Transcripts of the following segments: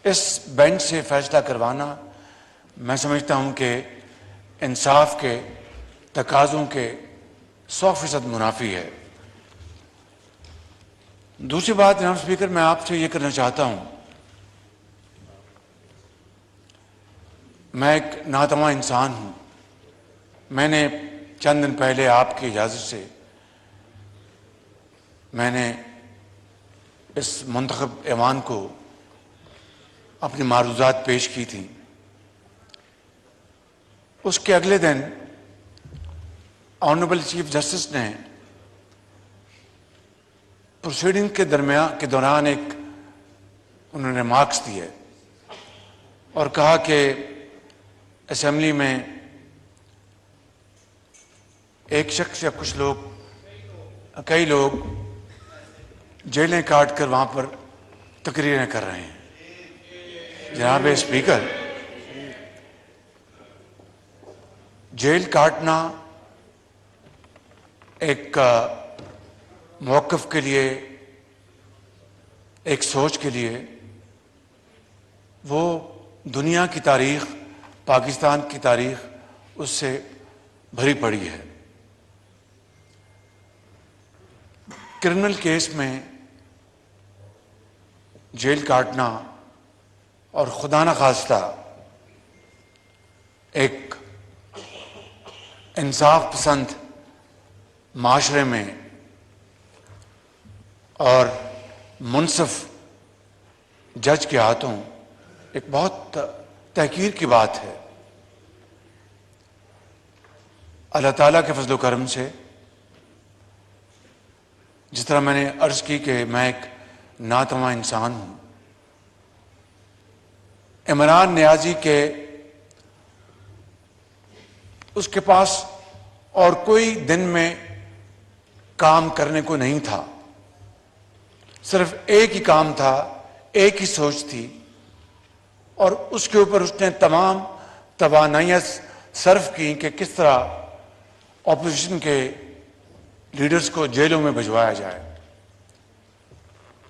اس bench سے فیصلہ کروانا میں سمجھتا ہوں کہ انصاف کے تقاضوں کے 100% منافی ہے۔ دوسری بات جناب اسپیکر، میں آپ سے یہ کرنا چاہتا ہوں، میں ایک ناتواں انسان ہوں۔ میں نے چند دن پہلے آپ کی اجازت سے میں نے اس منتخب ایوان کو اپنی معروضات پیش کی تھیں۔ اس کے اگلے دن آنریبل چیف جسٹس نے پروسیڈنگ کے دوران انہوں نے ریمارکس دیے اور کہا کہ اسمبلی میں ایک شخص یا کئی لوگ جیلیں کاٹ کر وہاں پر تقریریں کر رہے ہیں۔ جناب اسپیکر، جیل کاٹنا ایک موقف کے لیے، ایک سوچ کے لیے، وہ دنیا کی تاریخ، پاکستان کی تاریخ اس سے بھری پڑی ہے۔ کرمنل کیس میں جیل کاٹنا اور خدا نخواستہ ایک انصاف پسند معاشرے میں اور منصف جج کے ہاتھوں ایک بہت تحقیر کی بات ہے۔ اللہ تعالیٰ کے فضل و کرم سے، جس طرح میں نے عرض کی کہ میں ایک ناتواں انسان ہوں، عمران نیازی اس کے پاس اور کوئی دن میں کام کرنے کو نہیں تھا، صرف ایک ہی کام تھا، ایک ہی سوچ تھی، اور اس کے اوپر اس نے تمام توانائیاں صرف کی کہ کس طرح اپوزیشن کے لیڈرز کو جیلوں میں بھجوایا جائے،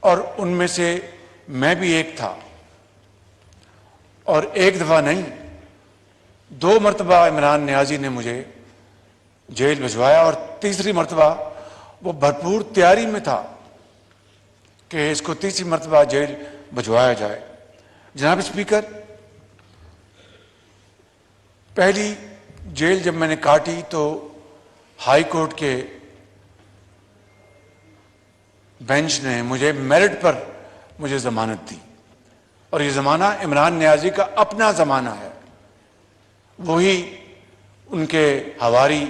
اور ان میں سے میں بھی ایک تھا۔ اور ایک دفعہ نہیں، 2 مرتبہ عمران نیازی نے مجھے جیل بھجوایا، اور تیسری مرتبہ وہ بھرپور تیاری میں تھا کہ اس کو تیسری مرتبہ جیل بھجوایا جائے۔ جناب اسپیکر، پہلی جیل جب میں نے کاٹی تو ہائی کورٹ کے بینچ نے مجھے میرٹ پر مجھے ضمانت دی، اور یہ زمانہ عمران نیازی کا اپنا زمانہ ہے، وہی ان کے حواری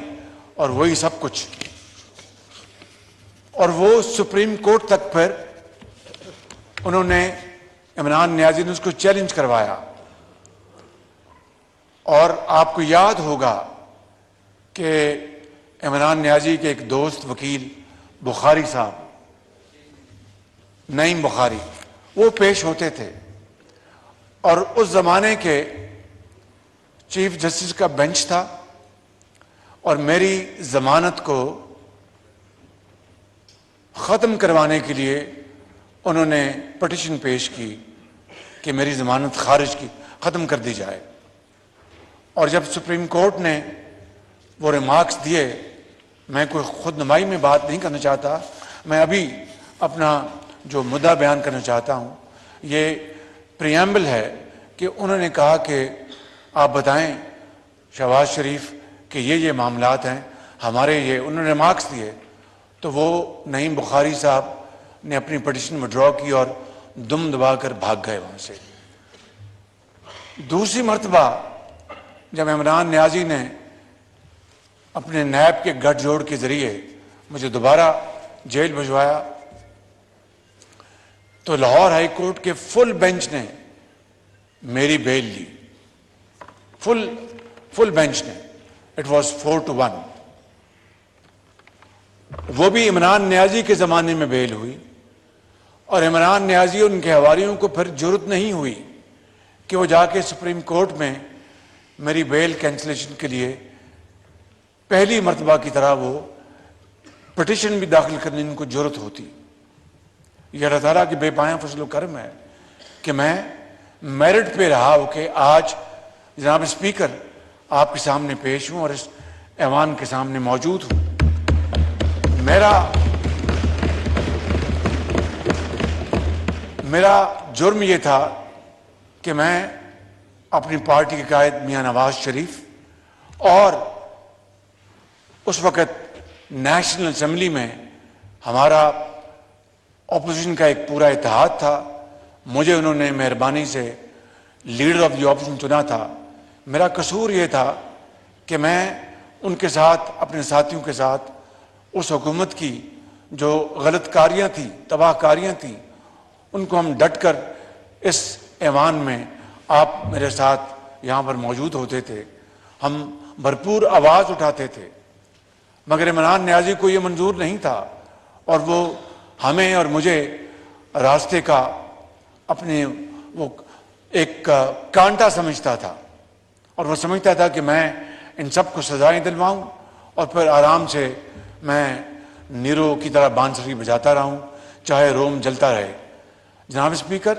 اور وہی سب کچھ، اور وہ سپریم کورٹ تک پھر انہوں نے، عمران نیازی نے اس کو چیلنج کروایا۔ اور آپ کو یاد ہوگا کہ عمران نیازی کے ایک دوست وکیل بخاری صاحب، نعیم بخاری، وہ پیش ہوتے تھے، اور اس زمانے کے چیف جسٹس کا بینچ تھا، اور میری ضمانت کو ختم کروانے کے لیے انہوں نے پٹیشن پیش کی کہ میری ضمانت ختم کر دی جائے۔ اور جب سپریم کورٹ نے وہ ریمارکس دیے، میں کوئی خود نمائی میں بات نہیں کرنا چاہتا، میں ابھی اپنا جو مدعا بیان کرنا چاہتا ہوں، یہ پریامبل ہے کہ انہوں نے کہا کہ آپ بتائیں شہباز شریف کہ یہ معاملات ہیں ہمارے، انہوں نے ریمارکس دیے، تو وہ نعیم بخاری صاحب نے اپنی پٹیشن وڈرا کی اور دم دبا کر بھاگ گئے وہاں سے۔ دوسری مرتبہ جب عمران نیازی نے اپنے نیب کے گٹھ جوڑ کے ذریعے مجھے دوبارہ جیل بھجوایا، تو لاہور ہائی کورٹ کے فل بینچ نے میری بیل لی، فل بینچ نے، اٹ واز 4-1۔ وہ بھی عمران نیازی کے زمانے میں بیل ہوئی، اور عمران نیازی اور ان کے حواریوں کو پھر جرأت نہیں ہوئی کہ وہ جا کے سپریم کورٹ میں میری بیل کینسلیشن کے لیے پہلی مرتبہ کی طرح وہ پٹیشن بھی داخل کرنے ان کو جرأت ہوتی۔ یہ اللہ تعالیٰ کی بے پایاں فضل و کرم ہے کہ میں میرٹ پہ رہا ہو کہ آج جناب اسپیکر آپ کے سامنے پیش ہوں اور اس ایوان کے سامنے موجود ہوں۔ میرا جرم یہ تھا کہ میں اپنی پارٹی کے قائد میاں نواز شریف اور اس وقت نیشنل اسمبلی میں ہمارا اپوزیشن کا ایک پورا اتحاد تھا، مجھے انہوں نے مہربانی سے لیڈر آف دی اپوزیشن چنا تھا۔ میرا قصور یہ تھا کہ میں ان کے ساتھ، اپنے ساتھیوں کے ساتھ، اس حکومت کی جو غلط کاریاں تھیں، تباہ کاریاں تھیں، ان کو ہم ڈٹ کر اس ایوان میں آپ میرے ساتھ یہاں پر موجود ہوتے تھے، ہم بھرپور آواز اٹھاتے تھے، مگر عمران نیازی کو یہ منظور نہیں تھا اور وہ ہمیں اور مجھے راستے کا اپنے وہ ایک کانٹا سمجھتا تھا، اور وہ سمجھتا تھا کہ میں ان سب کو سزائیں دلواؤں اور پھر آرام سے میں نیرو کی طرح بانسری بجاتا رہوں، چاہے روم جلتا رہے۔ جناب اسپیکر،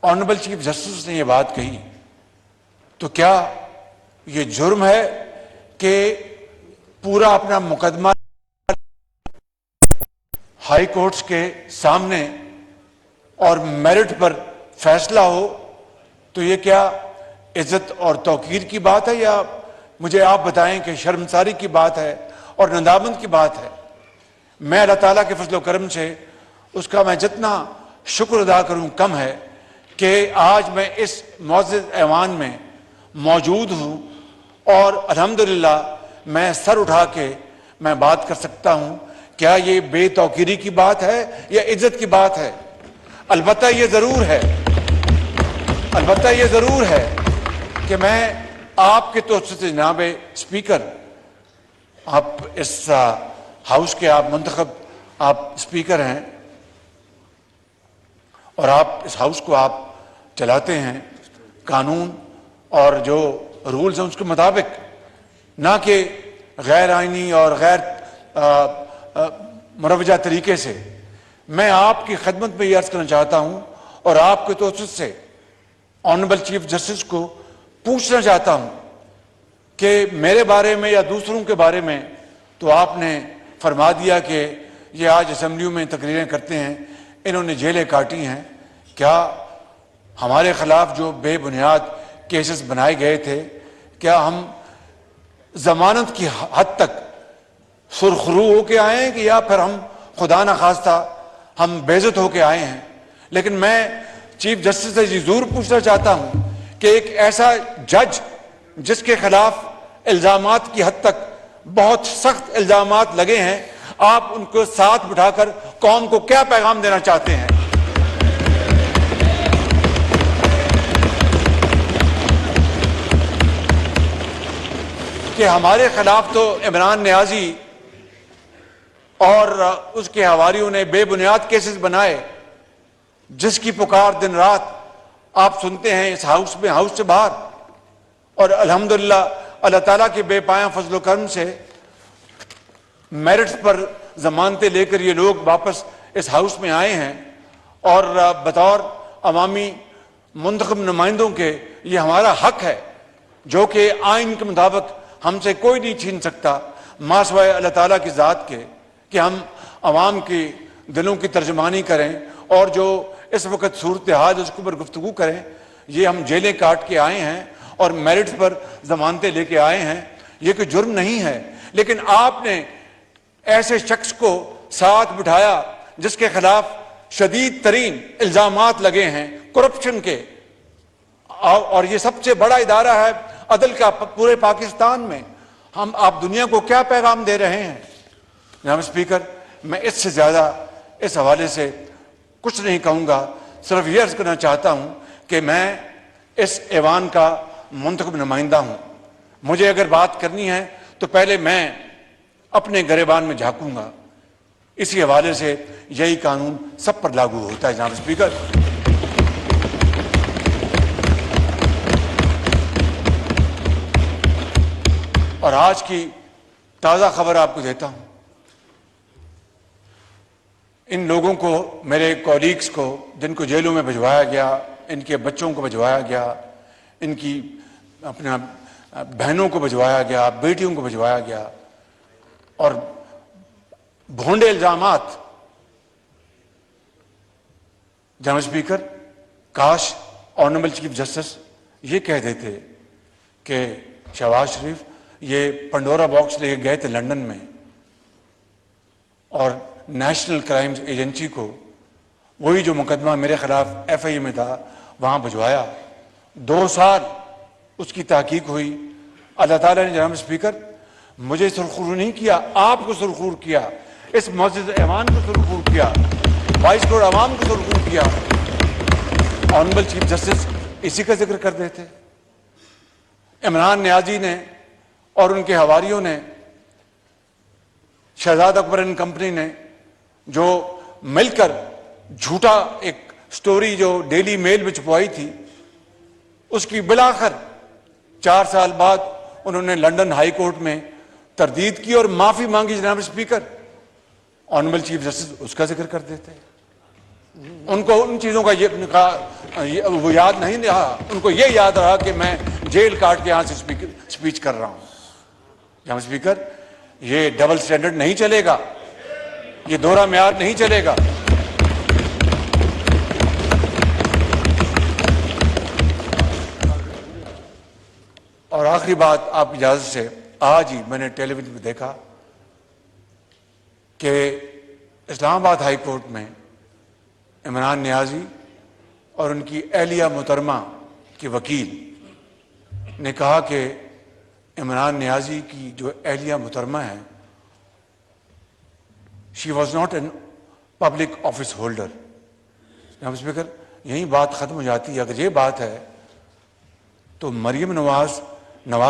آنریبل چیف جسٹس نے یہ بات کہی تو کیا یہ جرم ہے کہ پورا اپنا مقدمہ ہائی کورٹس کے سامنے اور میرٹ پر فیصلہ ہو؟ تو یہ کیا عزت اور توقیر کی بات ہے، یا مجھے آپ بتائیں کہ شرمساری کی بات ہے اور ندامت کی بات ہے؟ میں اللہ تعالیٰ کے فضل و کرم سے اس کا میں جتنا شکر ادا کروں کم ہے کہ آج میں اس معزز ایوان میں موجود ہوں اور الحمدللہ میں سر اٹھا کے میں بات کر سکتا ہوں۔ کیا یہ بے توقیری کی بات ہے یا عزت کی بات ہے؟ البتہ یہ ضرور ہے کہ میں آپ کے توسط سے جناب اسپیکر، آپ اس ہاؤس کے آپ منتخب آپ اسپیکر ہیں اور آپ اس ہاؤس کو آپ چلاتے ہیں قانون اور جو رولز ہیں اس کے مطابق، نہ کہ غیر آئینی اور غیر مروجہ طریقے سے۔ میں آپ کی خدمت میں یہ عرض کرنا چاہتا ہوں اور آپ کے توسط سے آنریبل چیف جسٹس کو پوچھنا چاہتا ہوں کہ میرے بارے میں یا دوسروں کے بارے میں تو آپ نے فرما دیا کہ یہ آج اسمبلیوں میں تقریریں کرتے ہیں، انہوں نے جیلیں کاٹی ہیں۔ کیا ہمارے خلاف جو بے بنیاد کیسز بنائے گئے تھے، کیا ہم ضمانت کی حد تک سرخرو ہو کے آئے ہیں کہ یا پھر ہم خدا نخواستہ ہم بے عزت ہو کے آئے ہیں؟ لیکن میں چیف جسٹس سے یہ ضرور پوچھنا چاہتا ہوں کہ ایک ایسا جج جس کے خلاف الزامات کی حد تک بہت سخت الزامات لگے ہیں، آپ ان کو ساتھ بٹھا کر قوم کو کیا پیغام دینا چاہتے ہیں؟ کہ ہمارے خلاف تو عمران نیازی اور اس کے حواریوں نے بے بنیاد کیسز بنائے، جس کی پکار دن رات آپ سنتے ہیں اس ہاؤس میں، ہاؤس سے باہر، اور الحمدللہ اللہ تعالیٰ کے بے پایاں فضل و کرم سے میرٹس پر ضمانتیں لے کر یہ لوگ واپس اس ہاؤس میں آئے ہیں، اور بطور عوامی منتخب نمائندوں کے یہ ہمارا حق ہے جو کہ آئین کے مطابق ہم سے کوئی نہیں چھین سکتا، ما سوائے اللہ تعالیٰ کی ذات کے، کہ ہم عوام کی دلوں کی ترجمانی کریں اور جو اس وقت صورتحال اس کے اوپر گفتگو کریں۔ یہ ہم جیلیں کاٹ کے آئے ہیں اور میرٹس پر ضمانتیں لے کے آئے ہیں، یہ کوئی جرم نہیں ہے، لیکن آپ نے ایسے شخص کو ساتھ بٹھایا جس کے خلاف شدید ترین الزامات لگے ہیں کرپشن کے، اور یہ سب سے بڑا ادارہ ہے عدل کا پورے پاکستان میں۔ آپ دنیا کو کیا پیغام دے رہے ہیں؟ جناب اسپیکر، میں اس سے زیادہ اس حوالے سے کچھ نہیں کہوں گا، صرف یہ عرض کرنا چاہتا ہوں کہ میں اس ایوان کا منتخب نمائندہ ہوں۔ مجھے اگر بات کرنی ہے تو پہلے میں اپنے گریبان میں جھانکوں گا، اسی حوالے سے یہی قانون سب پر لاگو ہوتا ہے۔ جناب اسپیکر، اور آج کی تازہ خبر آپ کو دیتا ہوں، ان لوگوں کو، میرے کولیگز کو جن کو جیلوں میں بھجوایا گیا، ان کے بچوں کو بھجوایا گیا، ان کی اپنا بہنوں کو بھجوایا گیا، بیٹیوں کو بھجوایا گیا، اور بھونڈے الزامات۔ جناب اسپیکر، کاش آنریبل چیف جسٹس یہ کہہ دیتے کہ شہباز شریف یہ پنڈورا باکس لے کے گئے تھے لندن میں، اور نیشنل کرائمز ایجنسی کو وہی جو مقدمہ میرے خلاف ایف آئی اے میں تھا وہاں بھجوایا۔ 2 سال اس کی تحقیق ہوئی۔ اللہ تعالیٰ نے جناب اسپیکر مجھے سرخرو نہیں کیا، آپ کو سرخور کیا، اس معزز ایوان کو سرخور کیا، 22 کروڑ عوام کو سرخور کیا۔ آنریبل چیف جسٹس اسی کا ذکر کر دیتے۔ عمران نیازی نے اور ان کے حواریوں نے، شہزاد اکبر اینڈ کمپنی نے جو مل کر جھوٹا ایک سٹوری جو ڈیلی میل میں چھپوائی تھی، اس کی بالآخر 4 سال بعد انہوں نے لندن ہائی کورٹ میں تردید کی اور معافی مانگی۔ جناب اسپیکر، آنریبل چیف جسٹس اس کا ذکر کر دیتے۔ ان کو ان چیزوں کا وہ یاد نہیں رہا، ان کو یہ یاد رہا کہ میں جیل کاٹ کے یہاں سے سپیچ کر رہا ہوں۔ جناب اسپیکر، یہ ڈبل سٹینڈرڈ نہیں چلے گا، یہ دوہرا معیار نہیں چلے گا۔ اور آخری بات آپ اجازت سے، آج ہی میں نے ٹیلی ویژن میں دیکھا کہ اسلام آباد ہائی کورٹ میں عمران نیازی اور ان کی اہلیہ محترمہ کے وکیل نے کہا کہ عمران نیازی کی جو اہلیہ محترمہ ہے، she was not an public office holder. جناب اسپیکر، یہی بات ختم ہو جاتی ہے۔ اگر یہ بات ہے تو مریم نواز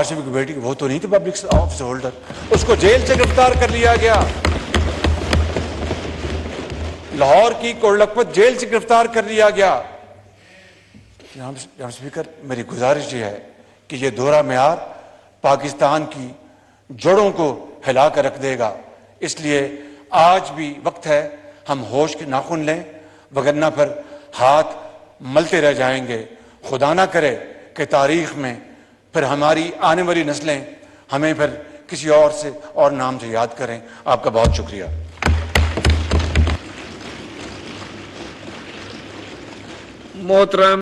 شریف کی بیٹی، وہ تو نہیں تھی پبلک آفس ہولڈر، اس کو جیل سے گرفتار کر لیا گیا، لاہور کی کوڑلکھپت جیل سے گرفتار کر لیا گیا۔ جناب اسپیکر، میری گزارش یہ ہے کہ یہ دوہرا معیار پاکستان کی جڑوں کو ہلا کر رکھ دے گا۔ اس لیے آج بھی وقت ہے ہم ہوش کے ناخن لیں، وگرنہ پھر ہاتھ ملتے رہ جائیں گے۔ خدا نہ کرے کہ تاریخ میں پھر ہماری آنے والی نسلیں ہمیں پھر کسی اور نام سے یاد کریں۔ آپ کا بہت شکریہ۔ محترم